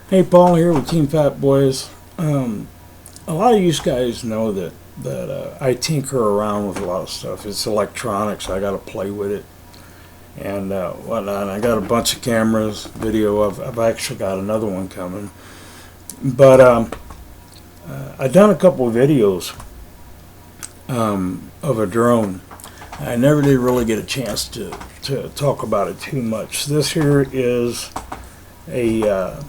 Hey, Paul here with Team Fat Boys. A lot of you guys know that I tinker around with a lot of stuff. It's electronics. I got to play with it and whatnot. And I got a bunch of cameras, video. I've actually got another one coming. But I've done a couple of videos of a drone. I never did really get a chance to talk about it too much. This here is a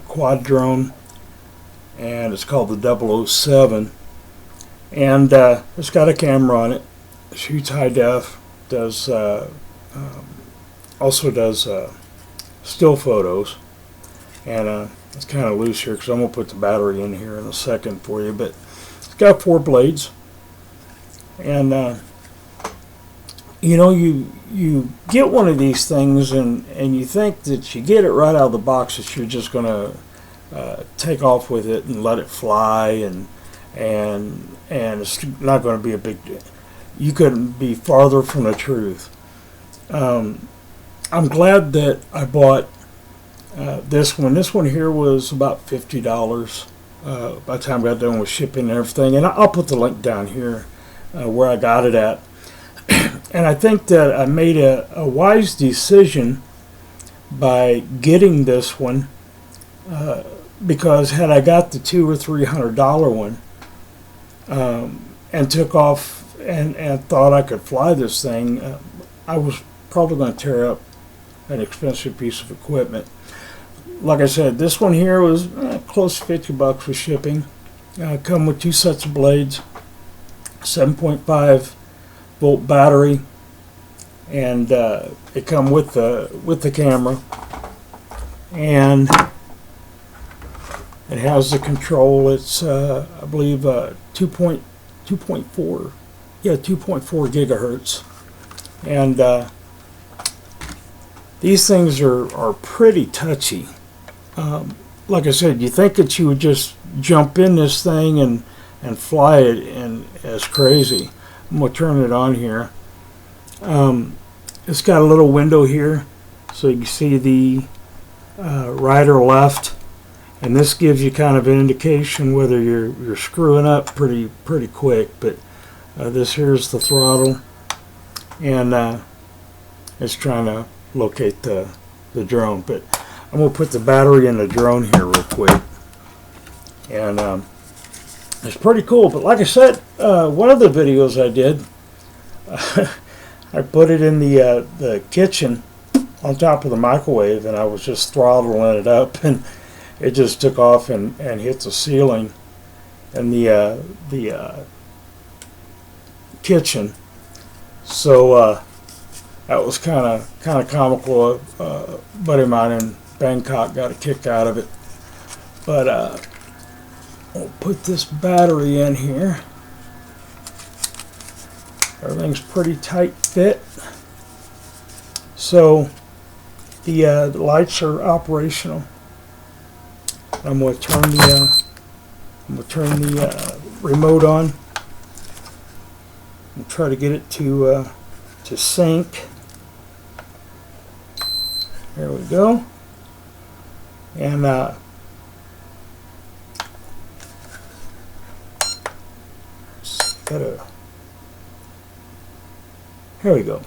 quad drone, and it's called the 007, and it's got a camera on it. It shoots high def, does also does still photos, and it's kind of loose here because I'm going to put the battery in here in a second for you, but it's got 4 blades, and you know, you get one of these things and you think that you get it right out of the box, that you're just going to take off with it and let it fly, and it's not going to be a big deal. You couldn't be farther from the truth. I'm glad that I bought this one. This one here was about $50 by the time I got done with shipping and everything, and I'll put the link down here where I got it at. And I think that I made a wise decision by getting this one, because had I got the $200 or $300 one and took off and thought I could fly this thing, I was probably going to tear up an expensive piece of equipment. Like I said, this one here was close to $50 for shipping. Come with 2 sets of blades, 7.5 volt battery, and it come with the camera, and it has the control. It's I believe 2.4 gigahertz, and these things are pretty touchy. Like I said, you think that you would just jump in this thing and fly it, and it's crazy. I'm going to turn it on here. It's got a little window here so you can see the right or left, and this gives you kind of an indication whether you're screwing up pretty quick. But this here is the throttle, and it's trying to locate the drone. But I'm going to put the battery in the drone here real quick, and it's pretty cool. But like I said, one of the videos I did, I put it in the kitchen on top of the microwave, and I was just throttling it up, and it just took off and hit the ceiling in the kitchen. So that was kind of comical. A buddy of mine in Bangkok got a kick out of it. But we'll put this battery in here. Everything's pretty tight fit. So the lights are operational. I'm going to turn the remote on and try to get it to sync. There we go. And here we go.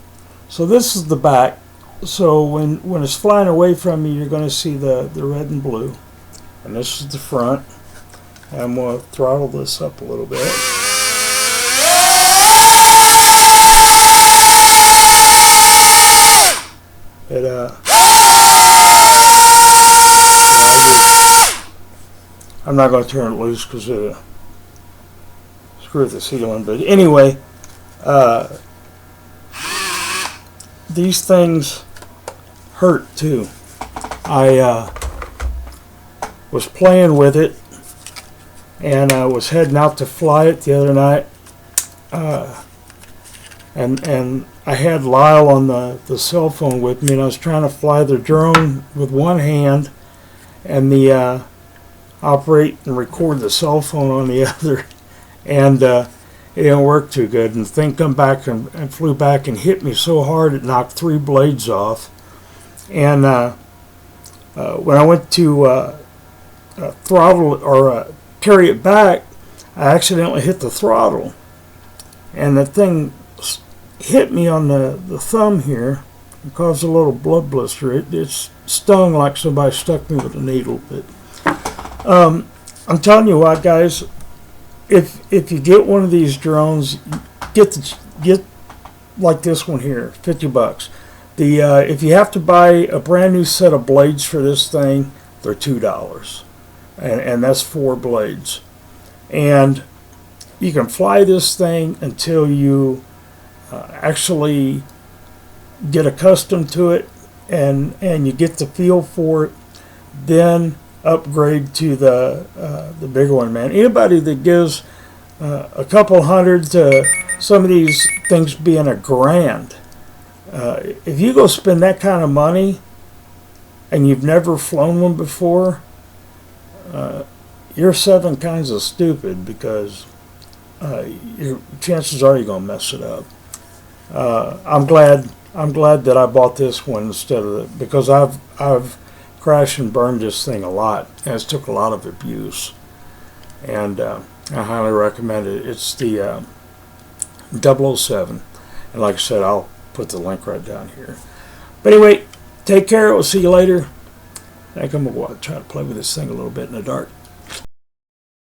So this is the back. So when it's flying away from you, you're going to see the red and blue. And this is the front. And I'm going to throttle this up a little bit. I'm not going to turn it loose because screw the ceiling. But anyway, these things hurt too. I was playing with it, and I was heading out to fly it the other night, and I had Lyle on the cell phone with me, and I was trying to fly the drone with one hand, and the operate and record the cell phone on the other, and it didn't work too good. And the thing come back and flew back and hit me so hard it knocked 3 blades off. And when I went to throttle or carry it back, I accidentally hit the throttle, and the thing hit me on the thumb here and caused a little blood blister. It stung like somebody stuck me with a needle. But I'm telling you what, guys, if you get one of these drones, get like this one here, $50. If you have to buy a brand new set of blades for this thing, they're $2, and that's 4 blades. And you can fly this thing until you actually get accustomed to it, and you get the feel for it. Then upgrade to the bigger one, man. Anybody that gives a couple hundred to some of these things being $1,000, if you go spend that kind of money and you've never flown one before, you're 7 kinds of stupid, because your chances are you're gonna mess it up. I'm glad that I bought this one instead of because I've crashed and burned this thing a lot, and it's took a lot of abuse, and I highly recommend it. It's the 007, and like I said, I'll put the link right down here. But anyway, take care. We'll see you later. I think I'm gonna try to play with this thing a little bit in the dark.